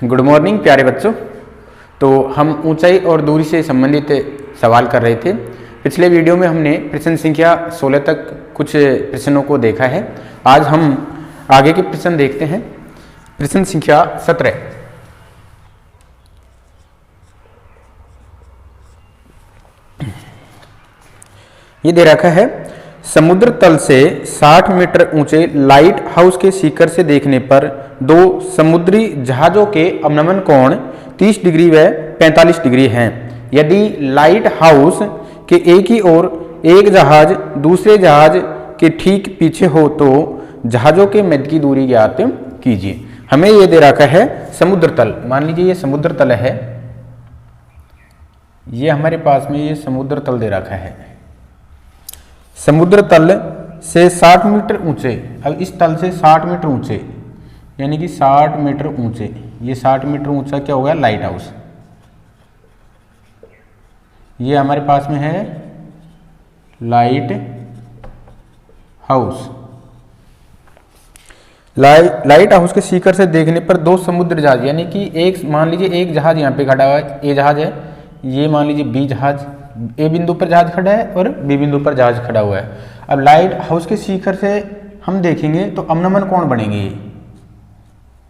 Good morning प्यारे बच्चों। तो हम ऊंचाई और दूरी से संबंधित सवाल कर रहे थे। पिछले वीडियो में हमने प्रश्न संख्या 16 तक कुछ प्रश्नों को देखा है। आज हम आगे के प्रश्न देखते हैं। प्रश्न संख्या 17। ये दे रखा है, समुद्र तल से 60 मीटर ऊंचे लाइट हाउस के शिखर से देखने पर दो समुद्री जहाजों के अवनमन कोण 30 डिग्री व 45 डिग्री हैं। यदि लाइट हाउस के एक ही ओर एक जहाज दूसरे जहाज के ठीक पीछे हो तो जहाजों के मध्य की दूरी ज्ञात कीजिए। हमें ये दे रखा है समुद्र तल। मान लीजिए ये समुद्र तल है, ये हमारे पास में ये समुद्र तल दे रखा है। समुद्र तल से 60 मीटर ऊंचे, अब इस तल से 60 मीटर ऊंचे, यानी कि 60 मीटर ऊंचे, ये 60 मीटर ऊंचा क्या होगा, लाइट हाउस। ये हमारे पास में है लाइट हाउस। लाइट हाउस के शिखर से देखने पर दो समुद्र जहाज, यानी कि एक, मान लीजिए एक जहाज यहाँ पे खड़ा हुआ है, ए जहाज है, ये मान लीजिए बी जहाज, ए बिंदु पर जहाज खड़ा है और बी बिंदु पर जहाज खड़ा हुआ है। अब लाइट हाउस के शिखर से हम देखेंगे तो अवनमन कोण बनेंगे ये,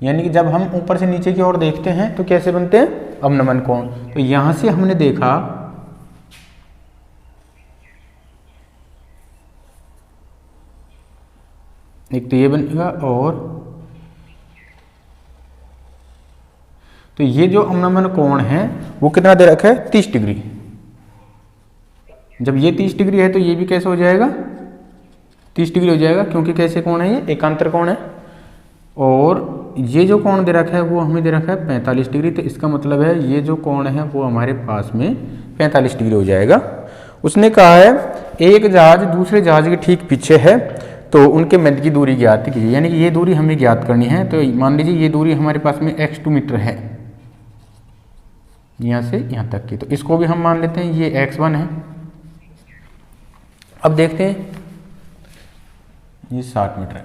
यानी कि जब हम ऊपर से नीचे की ओर देखते हैं तो कैसे बनते हैं, अवनमन कोण। तो यहां से हमने देखा एक तो ये बनेगा, और तो ये जो अवनमन कोण है वो कितना दे रखा है, 30 डिग्री। जब ये 30 डिग्री है तो ये भी कैसे हो जाएगा, 30 डिग्री हो जाएगा, क्योंकि कैसे कोण है, ये एकांतर कोण है। और ये जो कोण दे रखा है वो हमें दे रखा है 45 डिग्री। तो इसका मतलब है ये जो कोण है वो हमारे पास में 45 डिग्री हो जाएगा। उसने कहा है एक जहाज दूसरे जहाज के ठीक पीछे है तो उनके मध्य की दूरी ज्ञात कीजिए, यानी कि ये दूरी हमें ज्ञात करनी है। तो मान लीजिए ये दूरी हमारे पास में x2 मीटर है, यहाँ से यहाँ तक की। तो इसको भी हम मान लेते हैं ये x1 है। अब देखते हैं ये 60 मीटर है।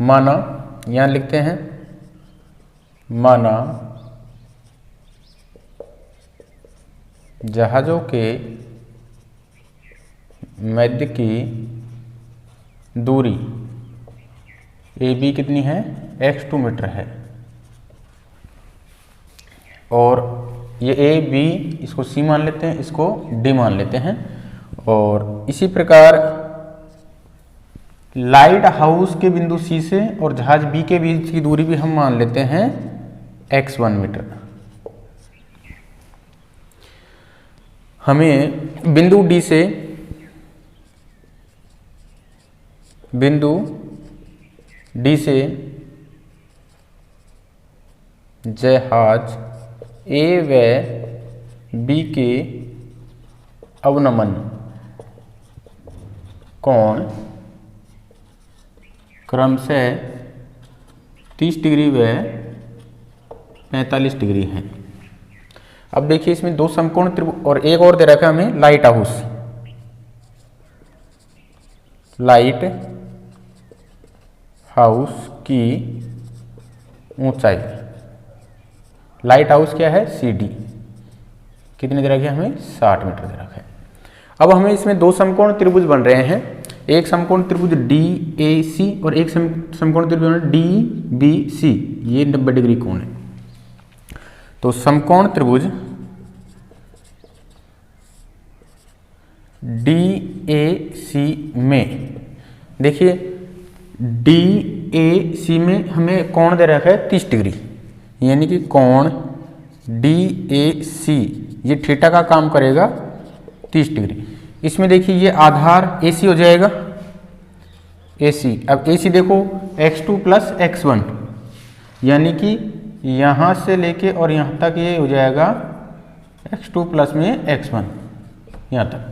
माना, यहां लिखते हैं, माना जहाजों के मध्य की दूरी ए बी कितनी है, x2 मीटर है, और ये ए बी, इसको सी मान लेते हैं, इसको डी मान लेते हैं। और इसी प्रकार लाइट हाउस के बिंदु सी से और जहाज बी के बीच की दूरी भी हम मान लेते हैं x1 मीटर। हमें बिंदु डी से जहाज ए व बी के अवनमन कोण क्रमशः 30 डिग्री व 45 डिग्री है। अब देखिए इसमें दो समकोण त्रिभुज और एक और दे रखा है हमें लाइट हाउस। लाइट हाउस की ऊंचाई, लाइट हाउस क्या है, CD, कितने दे रखे हमें, 60 मीटर दे रखा है। अब हमें इसमें दो समकोण त्रिभुज बन रहे हैं, एक समकोण त्रिभुज DAC और एक समकोण त्रिभुज DBC, ये 90 डिग्री कोण है। तो समकोण त्रिभुज DAC में देखिए, DAC में हमें कोण दे रखा है 30 डिग्री, यानी कि कोण DAC ये थीटा का काम करेगा 30 डिग्री। इसमें देखिए ये आधार AC हो जाएगा, AC। अब AC देखो x2 प्लस x1, यानी कि यहाँ से लेके और यहाँ तक ये हो जाएगा x2 प्लस में x1 यहाँ तक।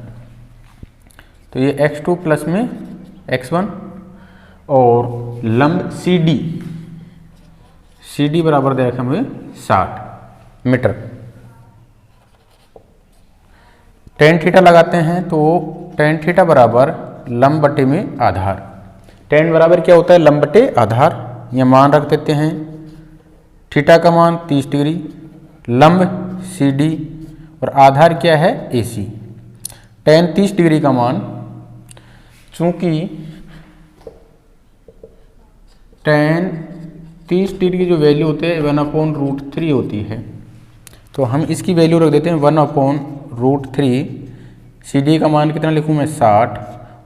तो ये x2 प्लस में x1, और लंब CD बराबर दे रखा हमें 60 मीटर। टेन थीटा लगाते हैं तो टेन थीटा बराबर लंब बटे में आधार। टेन बराबर क्या होता है, लंब बटे आधार। यह मान रख देते हैं थीटा का मान 30 डिग्री, लंब CD और आधार क्या है AC। tan 30 डिग्री का मान, चूंकि tan 30 डिग्री की जो वैल्यू होती है 1/√3 होती है, तो हम इसकी वैल्यू रख देते हैं 1/√3। CD का मान कितना लिखूँ मैं 60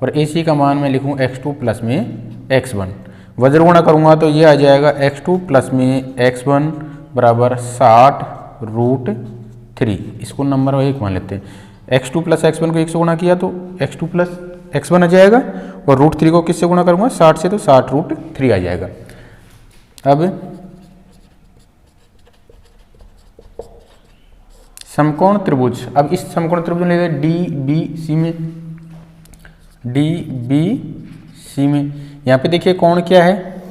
और AC का मान मैं लिखूँ x2 प्लस में x1। वज्र गुणा करूँगा तो ये आ जाएगा x2 प्लस में x1 बराबर 60√3। इसको नंबर 1 मान लेते हैं। x2 प्लस x1 को 1 से गुणा किया तो x2 प्लस x1 आ जाएगा और √3 को किससे गुणा करूँगा 60 से, तो 60√3 आ जाएगा। अब समकोण त्रिभुज, अब इस समकोण त्रिभुज में लेते हैं DBC में यहाँ पे देखिए कोण क्या है,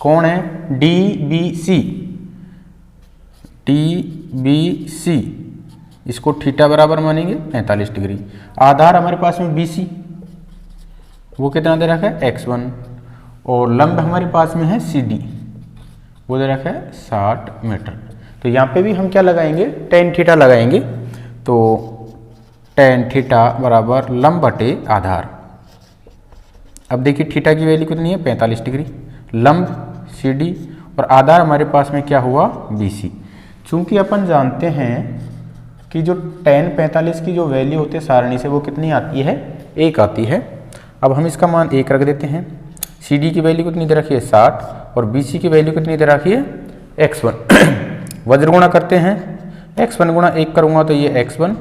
कोण है DBC, इसको थीटा बराबर मानेंगे 45 डिग्री। आधार हमारे पास में BC, वो कितना दे रखा है x1 और लंब हमारे पास में है CD, वो दे रखा है 60 मीटर। तो यहाँ पे भी हम क्या लगाएंगे tan थीटा लगाएंगे, तो tan थीटा बराबर लंब बटे आधार। अब देखिए थीटा की वैल्यू कितनी है 45 डिग्री, लंब CD और आधार हमारे पास में क्या हुआ BC। चूंकि अपन जानते हैं कि जो tan 45 की जो वैल्यू होती है सारणी से वो कितनी आती है 1 आती है। अब हम इसका मान 1 रख देते हैं। CD की वैल्यू कितनी दे रखी है 60 और BC की वैल्यू कितनी दे रखी है x1। वज्र गुणा करते हैं, x1 गुणा 1 करूँगा तो ये x1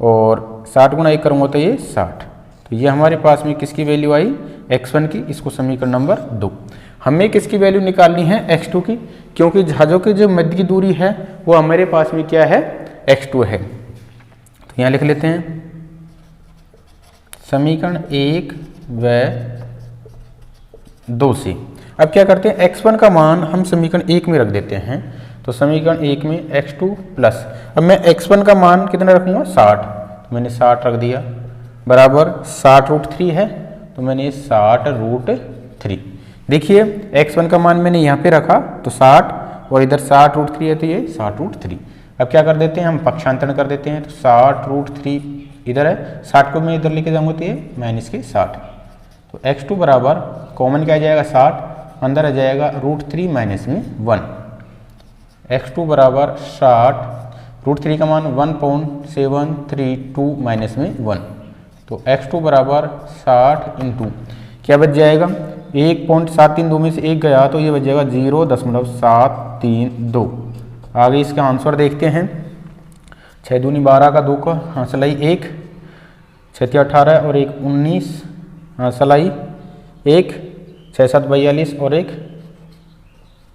और 60 गुणा 1 करूँगा तो ये 60। तो ये हमारे पास में किसकी वैल्यू आई x1 की, इसको समीकरण नंबर 2। हमें किसकी वैल्यू निकालनी है x2 की, क्योंकि जहाजों की जो मध्य की दूरी है वो हमारे पास में क्या है x2 है। तो यहाँ लिख लेते हैं समीकरण 1 व 2 से। अब क्या करते हैं x1 का मान हम समीकरण 1 में रख देते हैं, तो समीकरण 1 में x2 प्लस, अब मैं x1 का मान कितना रखूँगा 60, तो मैंने 60 रख दिया, बराबर 60√3 है तो मैंने 60√3। देखिए x1 का मान मैंने यहाँ पे रखा तो 60 और इधर 60√3 है तो ये 60√3। अब क्या कर देते हैं हम पक्षांतरण कर देते हैं, तो 60√3 इधर है, 60 को मैं इधर लेके जाऊँगा तो ये माइनस के 60। तो x2 बराबर कॉमन क्या आ जाएगा 60, अंदर आ जाएगा √3 माइनस में 1। x2 बराबर 60, √3 का मान 1.732 माइनस में 1, तो x2 बराबर 60 इंटू क्या बच जाएगा 1.732 में से 1 गया तो ये बच जाएगा 0.732। आगे इसका आंसर देखते हैं। 6 दूनी 12 का 2 का हंसलाई 1, 6 18 और 1 19 हंसलाई 1, 6 7 42 और 1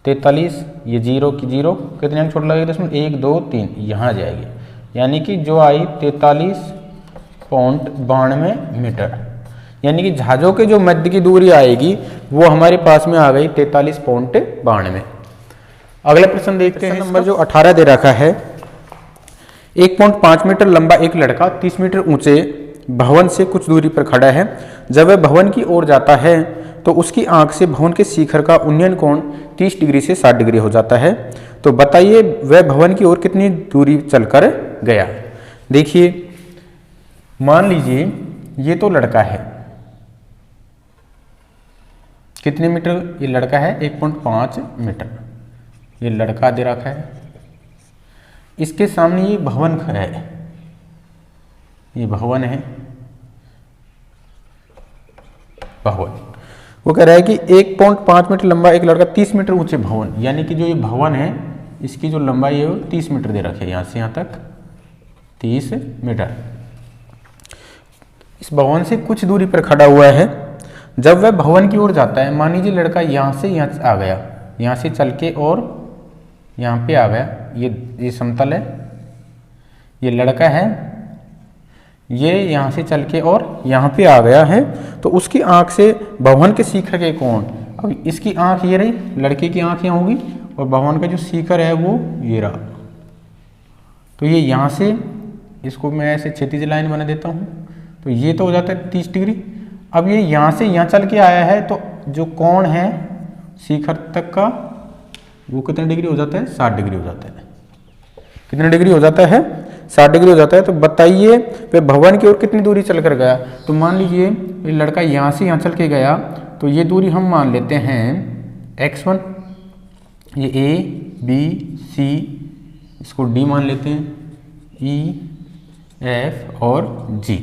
43, ये 0 की 0 कितने अंक छोटा लगेगा इसमें 1 2 3 यहाँ जाएगी, यानी कि जो आई 43.92 मीटर, यानी कि जहाजों के जो मध्य की दूरी आएगी वो हमारे पास में आ गई 43.92। अगला प्रश्न देखते हैं, नंबर जो 18 दे रखा है। 1.5 मीटर लंबा एक लड़का 30 मीटर ऊंचे भवन से कुछ दूरी पर खड़ा है। जब वह भवन की ओर जाता है तो उसकी आंख से भवन के शिखर का उन्नयन कोण 30 डिग्री से 60 डिग्री हो जाता है। तो बताइए वह भवन की ओर कितनी दूरी चलकर गया। देखिए मान लीजिए ये तो लड़का है, कितने मीटर ये लड़का है 1.5 मीटर, ये लड़का दे रखा है, इसके सामने ये भवन खड़ा है, ये भवन है, भवन वो कह रहा है कि 1.5 मीटर लंबा एक लड़का 30 मीटर ऊंचे भवन, यानी कि जो ये भवन है इसकी जो लंबाई है वो 30 मीटर दे रखी है, यहाँ से यहाँ तक 30 मीटर। इस भवन से कुछ दूरी पर खड़ा हुआ है। जब वह भवन की ओर जाता है, मान लीजिए लड़का यहाँ से यहाँ आ गया, यहाँ से चल के और यहाँ पे आ गया, ये समतल है, ये लड़का है, ये यहाँ से चल के और यहाँ पे आ गया है, तो उसकी आंख से भवन के शिखर के कोण, अब इसकी आंख ये रही, लड़के की आंख यहाँ होगी और भवन का जो शिखर है वो ये रहा, तो ये यहाँ से इसको मैं ऐसे क्षैतिज लाइन बना देता हूँ, तो ये तो हो जाता है 30 डिग्री। अब ये यहाँ से यहाँ चल के आया है तो जो कोण है शिखर तक का वो कितने डिग्री हो जाता है, 60 डिग्री हो जाता है। कितने डिग्री हो जाता है, 60 डिग्री हो जाता है। तो बताइए वे भवन की ओर कितनी दूरी चल कर गया। तो मान लीजिए ये लड़का यहाँ से यहाँ चल के गया, तो ये दूरी हम मान लेते हैं x1, ये A B C, इसको D मान लेते हैं, E F और G।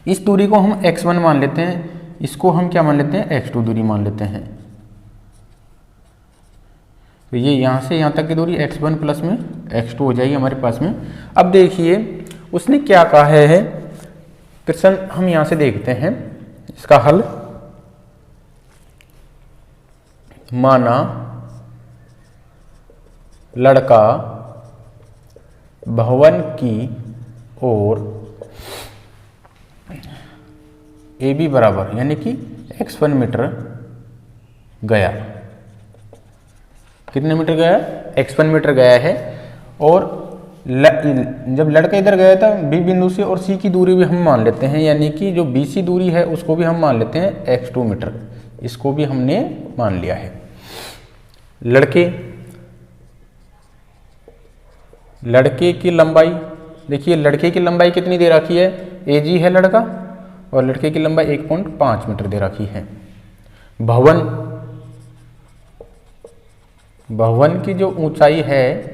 इस दूरी को हम x1 मान लेते हैं, इसको हम क्या मान लेते हैं, x2 दूरी मान लेते हैं। तो ये यहाँ से यहाँ तक की दूरी x1 प्लस में x2 हो जाएगी हमारे पास में। अब देखिए उसने क्या कहा है प्रश्न, हम यहाँ से देखते हैं इसका हल। माना लड़का भवन की ओर AB बराबर यानी कि x1 मीटर गया। कितने मीटर गया, x1 मीटर गया है। और जब लड़का इधर गया था B बिंदु से, और C की दूरी भी हम मान लेते हैं, यानी कि जो BC दूरी है उसको भी हम मान लेते हैं x2 मीटर, इसको भी हमने मान लिया है। लड़के की लंबाई, देखिए लड़के की लंबाई कितनी दे रखी है, AG है लड़का, और लड़के की लंबाई 1.5 मीटर दे रखी है। भवन की जो ऊंचाई है,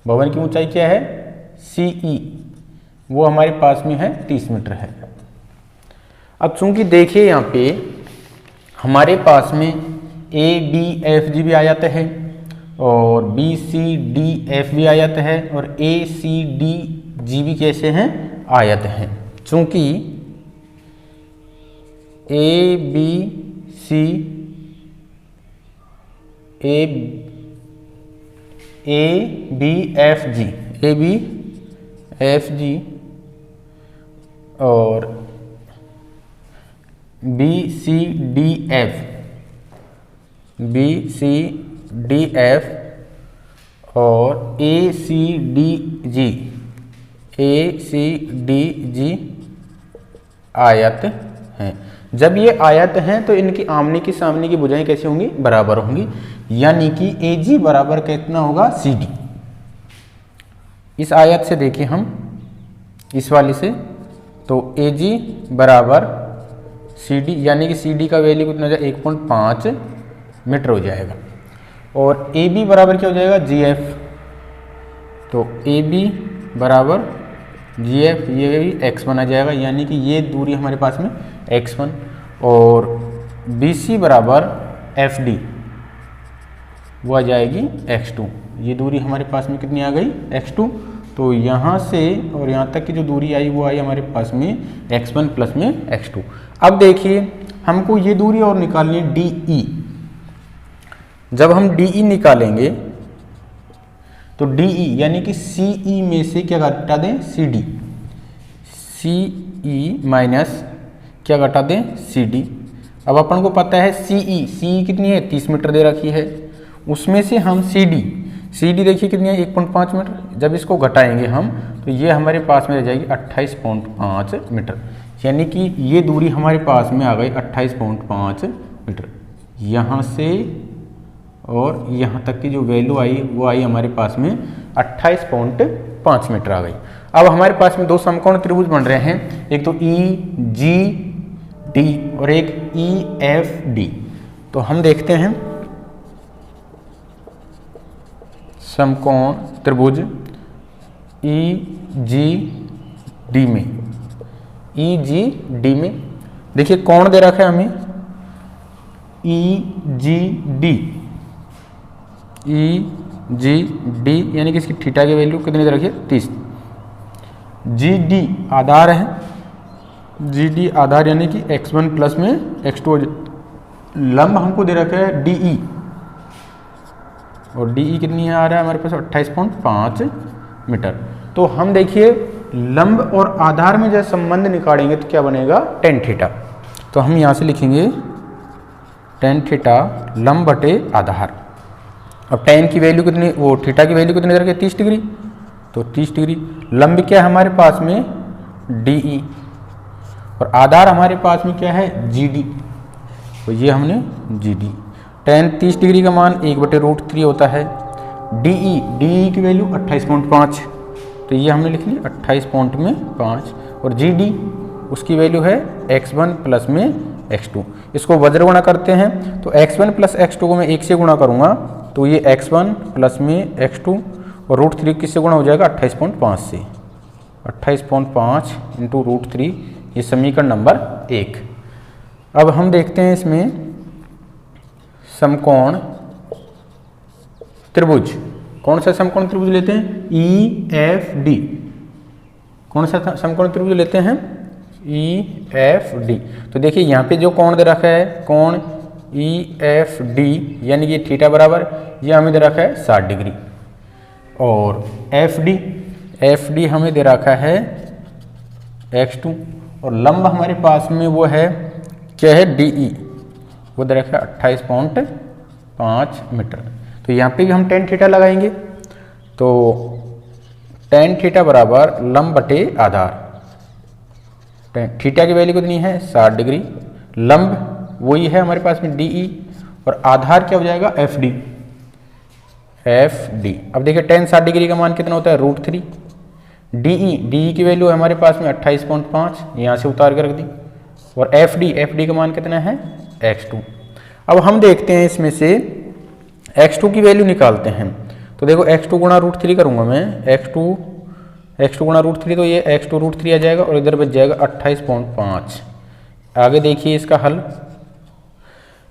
भवन की ऊंचाई क्या है, CE, वो हमारे पास में है 30 मीटर है। अब चूंकि देखिए यहाँ पे हमारे पास में ABFG भी आ जाता है, और BCDF भी आ जाता है, और ACDG भी कैसे हैं, आयत हैं। चूंकि ABFG और BCDF और ACDG आयत हैं। जब ये आयत हैं तो इनकी आमने की सामने की भुजाएं कैसी होंगी, बराबर होंगी, यानी कि AG बराबर कितना होगा, CD। इस आयत से देखिए हम इस वाले से, तो AG बराबर CD, यानी कि CD का वैल्यू कितना हो जाएगा, 1.5 मीटर हो जाएगा। और AB बराबर क्या हो जाएगा, GF। तो AB बराबर GF, ये भी x1 आ जाएगा, यानी कि ये दूरी हमारे पास में x1। और BC बराबर FD, वो आ जाएगी x2। ये दूरी हमारे पास में कितनी आ गई, x2। तो यहाँ से और यहाँ तक की जो दूरी आई वो आई हमारे पास में x1 प्लस में x2। अब देखिए हमको ये दूरी और निकालनी है DE। जब हम DE निकालेंगे तो DE यानी कि CE में से क्या घटा दें, CD। CE माइनस क्या घटा दें, CD। अब अपन को पता है CE कितनी है, 30 मीटर दे रखी है। उसमें से हम CD देखिए कितनी है, 1.5 मीटर। जब इसको घटाएंगे हम तो ये हमारे पास में रह जाएगी 28.5 मीटर, यानी कि ये दूरी हमारे पास में आ गई 28.5 मीटर। यहाँ से और यहाँ तक की जो वैल्यू आई वो आई हमारे पास में 28.5 मीटर आ गई। अब हमारे पास में दो समकोण त्रिभुज बन रहे हैं, एक तो EGD और एक EFD। तो हम देखते हैं समकोण त्रिभुज EGD में देखिए कोण दे रखा है हमें EGD यानी कि इसकी थीटा की वैल्यू कितनी दे रखी है, 30। GD आधार है, GD आधार यानी कि x1 प्लस में x2। लंब हमको दे रखा है DE, और DE कितनी आ रहा है हमारे पास 28.5 मीटर। तो हम देखिए लंब और आधार में जब संबंध निकालेंगे तो क्या बनेगा, tan थीटा। तो हम यहाँ से लिखेंगे tan थीटा लंब बटे आधार। अब tan की वैल्यू कितनी, वो थीटा की वैल्यू कितनी दे रखी है, 30 डिग्री। तो 30 डिग्री। लंब क्या है हमारे पास में DE, और आधार हमारे पास में क्या है GD। तो ये हमने जी डी। tan 30 डिग्री का मान 1/√3 होता है। डी की वैल्यू 28.5, तो ये हमने लिख ली 28.5। और जी डी उसकी वैल्यू है x1 प्लस में x2। इसको वज्र गुणा करते हैं तो x1 प्लस x2 को मैं 1 से गुणा करूँगा तो ये x1 प्लस में x2 और √3 किससे गुणा हो जाएगा 28.5 से। 28.5 इंटू √3, ये समीकरण नंबर 1। अब हम देखते हैं इसमें समकोण त्रिभुज। कौन सा समकोण त्रिभुज लेते हैं? EFD। कौन सा समकोण त्रिभुज लेते हैं? EFD। तो देखिए यहाँ पे जो कोण दे रखा है कोण EFD यानी कि थीटा बराबर, ये हमें दे रखा है 60 डिग्री। और FD हमें दे रखा है x2 और लंब हमारे पास में वो है क्या है DE, वो दे रखा है 28.5 मीटर। तो यहाँ पे भी हम tan थीटा लगाएंगे तो tan थीटा बराबर लंब बटे आधार। थीटा की वैल्यू कितनी है 60 डिग्री, लंब वही है हमारे पास में DE और आधार क्या हो जाएगा FD। अब देखिए tan 60 डिग्री का मान कितना होता है √3। DE की वैल्यू है हमारे पास में 28.5, यहाँ से उतार कर रख दी। और FD का मान कितना है x2। अब हम देखते हैं इसमें से x2 की वैल्यू निकालते हैं। तो देखो x2 गुणा √3 करूँगा मैं, x2 गुणा √3, तो ये x2 √3 आ जाएगा और इधर बच जाएगा 28.5। आगे देखिए इसका हल।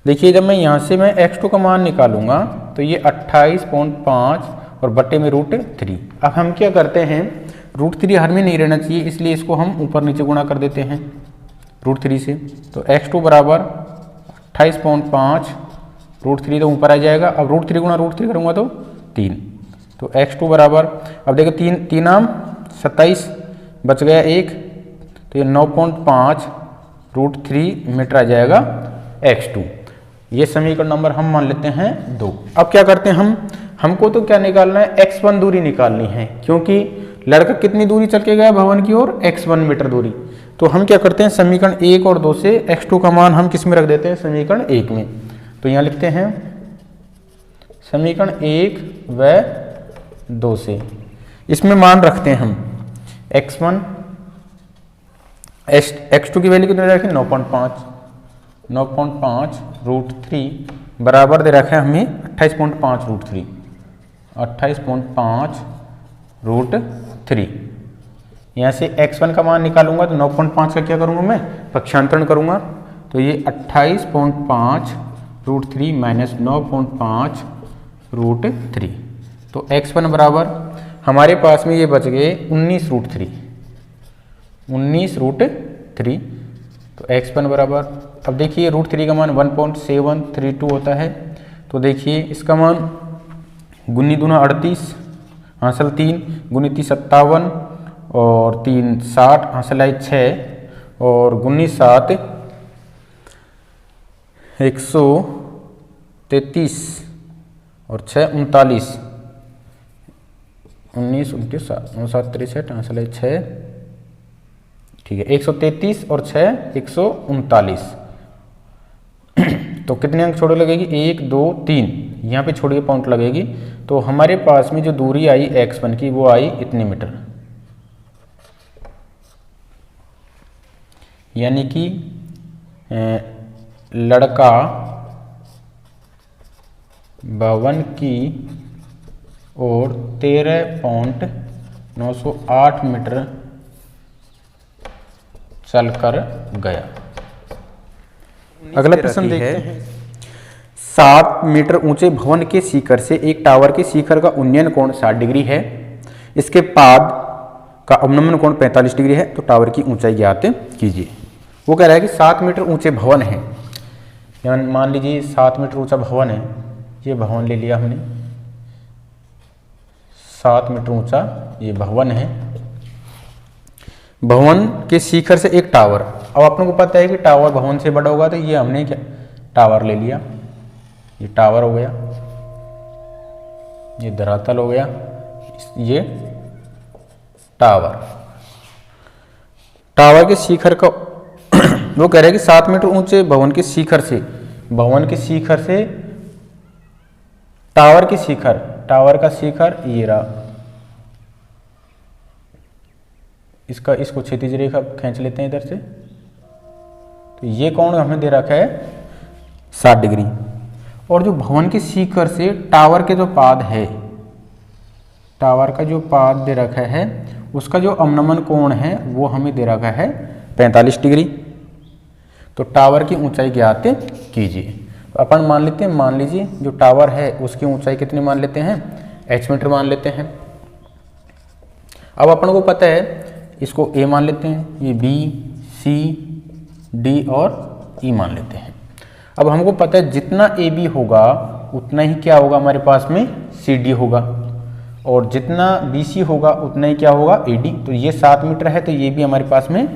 देखिए जब मैं यहाँ से मैं x2 का मान निकालूंगा तो ये 28.5 और बट्टे में √3। अब हम क्या करते हैं, √3 हर में नहीं रहना चाहिए, इसलिए इसको हम ऊपर नीचे गुणा कर देते हैं √3 से। तो x2 बराबर 28.5, √3 तो ऊपर आ जाएगा। अब √3 गुणा √3 करूँगा तो 3। तो x2 बराबर, अब देखो 3 आम 27, बच गया 1, तो ये 9.5 √3 मीटर आ जाएगा x2। ये समीकरण नंबर हम मान लेते हैं 2। अब क्या करते हैं हमको तो क्या निकालना है, x1 दूरी निकालनी है, क्योंकि लड़का कितनी दूरी चल के गया भवन की ओर, x1 मीटर दूरी। तो हम क्या करते हैं समीकरण 1 और 2 से x2 का मान हम किस में रख देते हैं, समीकरण 1 में। तो यहाँ लिखते हैं समीकरण 1 व 2 से इसमें मान रखते हैं हम x1, x2 की वैल्यू कितनी रखें 9.5 √3 बराबर दे रखा है हमें 28.5 √3, 28.5 √3। यहाँ से x1 का मान निकालूंगा तो 9.5 का क्या करूँगा मैं, पक्षांतरण करूँगा। तो ये 28.5 √3 माइनस 9.5 √3। तो x1 बराबर हमारे पास में ये बच गए 19 √3। तो x1 बराबर, अब देखिए √3 का मान 1.732 होता है। तो देखिए इसका मान गुनी दूना 38, हासिल 3, गुनी 30 57 और 3 60, हासिल आई 6 और गुनी 7 133 और 6 39, 19 29 7 63, हासिल आई 6, ठीक है 133 और 6 139। तो कितने अंक छोड़े लगेगी, 1 2 3, यहाँ पे छोड़िए पॉइंट लगेगी। तो हमारे पास में जो दूरी आई x1 की वो आई इतने मीटर, यानी कि लड़का भवन की ओर 13.908 मीटर चलकर गया। अगला प्रश्न देखते हैं। 7 मीटर ऊंचे भवन के शिखर से एक टावर के शिखर का उन्नयन कोण 60 डिग्री है, इसके पाद का अवनमन कोण 45 डिग्री है, तो टावर की ऊंचाई ज्ञात कीजिए। वो कह रहा है कि 7 मीटर ऊंचे भवन है, यानी मान लीजिए 7 मीटर ऊंचा भवन है, ये भवन ले लिया हमने, 7 मीटर ऊंचा ये भवन है, भवन के शिखर से एक टावर। अब अपने को पता है कि टावर भवन से बड़ा होगा, तो ये हमने क्या टावर ले लिया, ये टावर हो गया, ये धरातल हो गया, ये टावर। टावर के शिखर का वो कह रहे हैं कि 7 मीटर ऊंचे भवन के शिखर से भवन के शिखर से टावर की शिखर, टावर का शिखर ये रहा, इसको क्षैतिज रेखा खींच लेते हैं इधर से। तो ये कोण हमें दे रखा है 60 डिग्री। और जो भवन के शिखर से टावर के जो पाद है, टावर का जो पाद दे रखा है उसका जो अवनमन कोण है वो हमें दे रखा है 45 डिग्री। तो टावर की ऊंचाई ज्ञात कीजिए। तो अपन मान लेते हैं, मान लीजिए जो टावर है उसकी ऊंचाई कितनी मान लेते हैं, h मीटर मान लेते हैं। अब अपन को पता है, इसको a मान लेते हैं, ये b, c, d और e मान लेते हैं। अब हमको पता है जितना AB होगा उतना ही क्या होगा हमारे पास में CD होगा, और जितना BC होगा उतना ही क्या होगा AD। तो ये 7 मीटर है तो ये भी हमारे पास में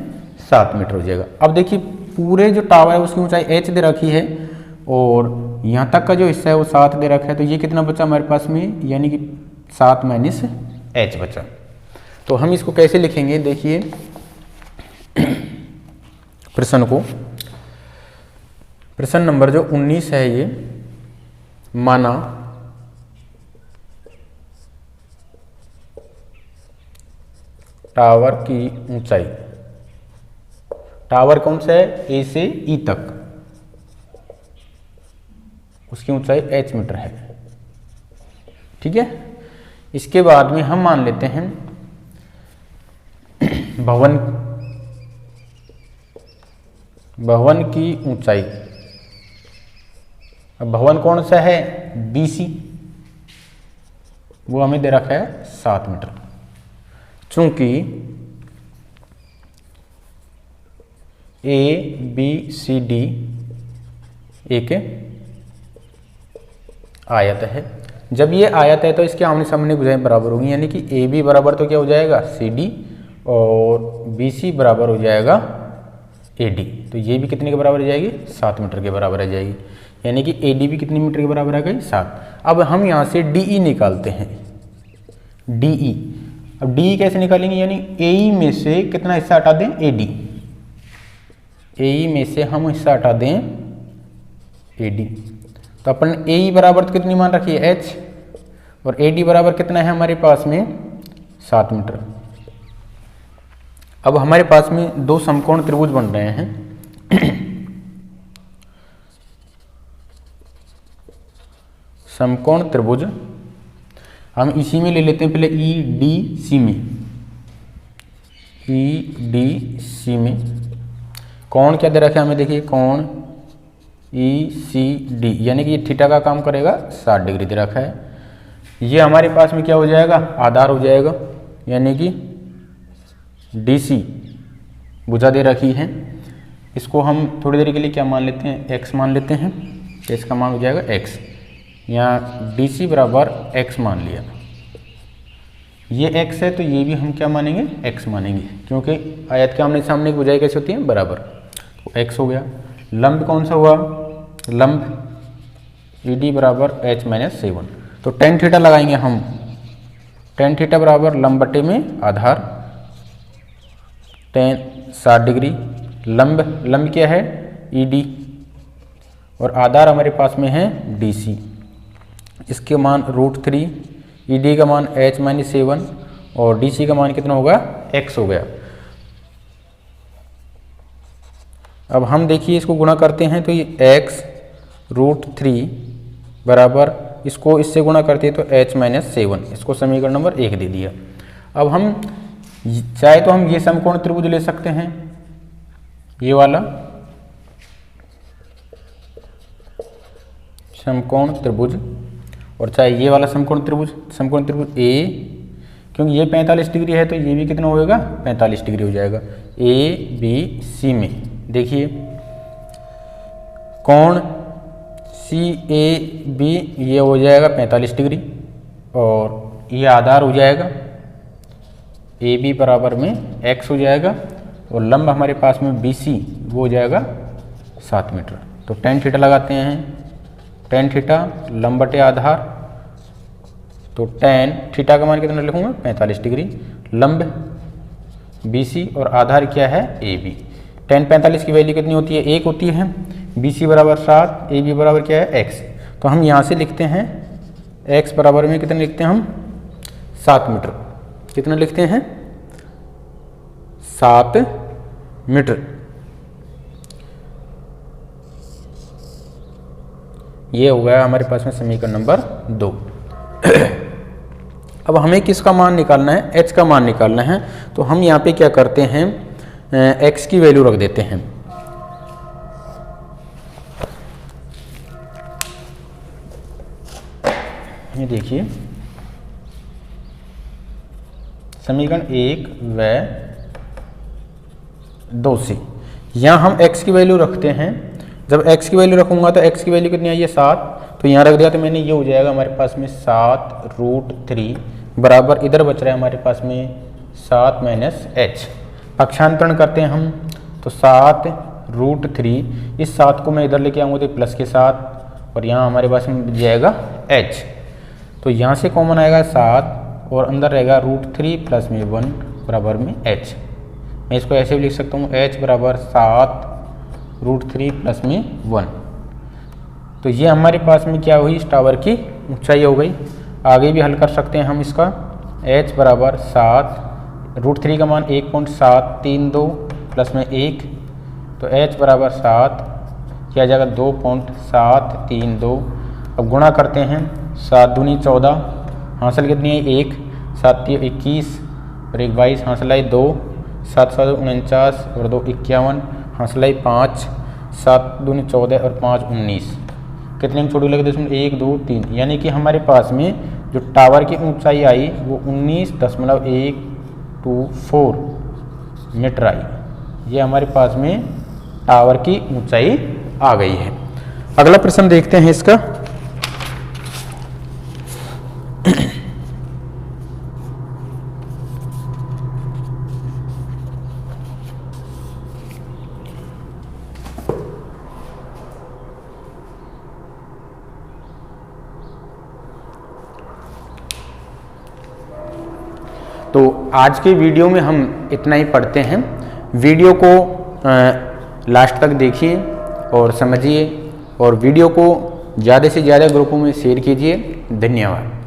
7 मीटर हो जाएगा। अब देखिए पूरे जो टावर है उसकी ऊंचाई h दे रखी है और यहाँ तक का जो हिस्सा है वो 7 दे रखा है, तो ये कितना बचा हमारे पास में, यानी कि 7 माइनस h बचा। तो हम इसको कैसे लिखेंगे, देखिए प्रश्न को, प्रश्न नंबर जो 19 है ये, माना टावर की ऊंचाई, टावर कौन सा है, ए से ई तक, उसकी ऊंचाई h मीटर है, ठीक है। इसके बाद में हम मान लेते हैं भवन की ऊंचाई। अब भवन कौन सा है, BC, वो हमें दे रखा है 7 मीटर। चूंकि ABCD एक आयत है, जब ये आयत है तो इसके आमने सामने भुजाएं बराबर होगी, यानी कि AB बराबर तो क्या हो जाएगा CD और BC बराबर हो जाएगा AD। तो ये भी कितने के बराबर आ जाएगी, 7 मीटर के बराबर आ जाएगी, यानी कि AD भी कितने मीटर के बराबर आ गई, 7। अब हम यहाँ से DE निकालते हैं, DE। अब DE कैसे निकालेंगे, यानी AE में से कितना हिस्सा हटा दें, AD, AE में से हम हिस्सा हटा दें AD। तो अपन AE बराबर तो कितनी मान रखी है, h, और AD बराबर कितना है हमारे पास में 7 मीटर। अब हमारे पास में दो समकोण त्रिभुज बन रहे हैं समकोण त्रिभुज हम इसी में ले लेते हैं, पहले EDC में, EDC में कोण क्या दे रखा है हमें, देखिए कोण ECD, यानी कि ये थीटा का काम करेगा 60 डिग्री दे रखा है। ये हमारे पास में क्या हो जाएगा, आधार हो जाएगा, यानी कि DC भुजा दे रखी है। इसको हम थोड़ी देर के लिए क्या मान लेते हैं, x मान लेते हैं, तो इसका मान हो जाएगा x। यहाँ DC बराबर x मान लिया, ये x है तो ये भी हम क्या मानेंगे, x मानेंगे, क्योंकि आयत के आमने सामने की भुजाएं कैसे होती हैं, बराबर। तो x हो गया। लंब कौन सा हुआ, लंब ED बराबर h माइनस 7। तो tan थीटा लगाएंगे हम, tan थीटा बराबर लंब बटे में आधार, tan 60 डिग्री, लंब क्या है ED, और आधार हमारे पास में है DC। इसके मान √3, ED का मान h माइनस 7 और DC का मान कितना होगा, x हो गया। अब हम देखिए इसको गुणा करते हैं तो ये x √3 बराबर, इसको इससे गुणा करते हैं तो h माइनस 7, इसको समीकरण नंबर 1 दे दिया। अब हम चाहे तो हम ये समकोण त्रिभुज ले सकते हैं, ये वाला समकोण त्रिभुज, और चाहे ये वाला समकोण त्रिभुज A, क्योंकि ये 45 डिग्री है तो ये भी कितना होएगा, 45 डिग्री हो जाएगा। ABC में देखिए कोण CAB ये हो जाएगा 45 डिग्री, और ये आधार हो जाएगा AB बराबर में x हो जाएगा, और लंब हमारे पास में BC वो हो जाएगा 7 मीटर। तो tan थीटा लगाते हैं, tan थीटा लंब बटे आधार, तो tan थीटा का मान कितना लिखूंगा, 45 डिग्री, लंब BC और आधार क्या है AB। tan 45 की वैल्यू कितनी होती है, 1 होती है। बी सी बराबर 7, ए बी बराबर क्या है x। तो हम यहाँ से लिखते हैं x बराबर में कितना लिखते हैं हम 7 मीटर। कितना लिखते हैं 7 मीटर। ये हो गया हमारे पास में समीकरण नंबर 2। अब हमें किसका मान निकालना है, h का मान निकालना है। तो हम यहाँ पे क्या करते हैं, x की वैल्यू रख देते हैं। ये देखिए समीकरण 1 व 2 से यहाँ हम x की वैल्यू रखते हैं। जब x की वैल्यू रखूंगा तो x की वैल्यू कितनी आई है 7, तो यहाँ रख दिया। तो मैंने ये हो जाएगा हमारे पास में 7√3 बराबर इधर बच रहा है हमारे पास में 7 माइनस h। पक्षांतरण करते हैं हम तो 7√3, इस 7 को मैं इधर लेके आऊँगा तो प्लस के साथ, और यहाँ हमारे पास में जाएगा h। तो यहाँ से कॉमन आएगा 7 और अंदर रहेगा √3 प्लस में 1 बराबर में h। मैं इसको ऐसे भी लिख सकता हूँ h बराबर 7√3 प्लस में 1। तो ये हमारे पास में क्या हुई, इस टावर की ऊंचाई हो गई। आगे भी हल कर सकते हैं हम इसका। h बराबर 7, √3 का मान 1.732 प्लस में 1, तो h बराबर 7 किया जाएगा 2.732। अब गुणा करते हैं, 7 दूनी 14, हासिल कितनी है 1, 7 21 और 1 22, हासिल आई 2, 7 7 49 और 2 51, हासिल आई 5, 7 दूनी 14 और 5 19। कितने में छोटी लगे इसमें 1 2 3, यानी कि हमारे पास में जो टावर की ऊंचाई आई वो 19.124 मीटर आई। ये हमारे पास में टावर की ऊंचाई आ गई है। अगला प्रश्न देखते हैं इसका। तो आज के वीडियो में हम इतना ही पढ़ते हैं। वीडियो को लास्ट तक देखिए और समझिए, और वीडियो को ज़्यादा से ज़्यादा ग्रुपों में शेयर कीजिए। धन्यवाद।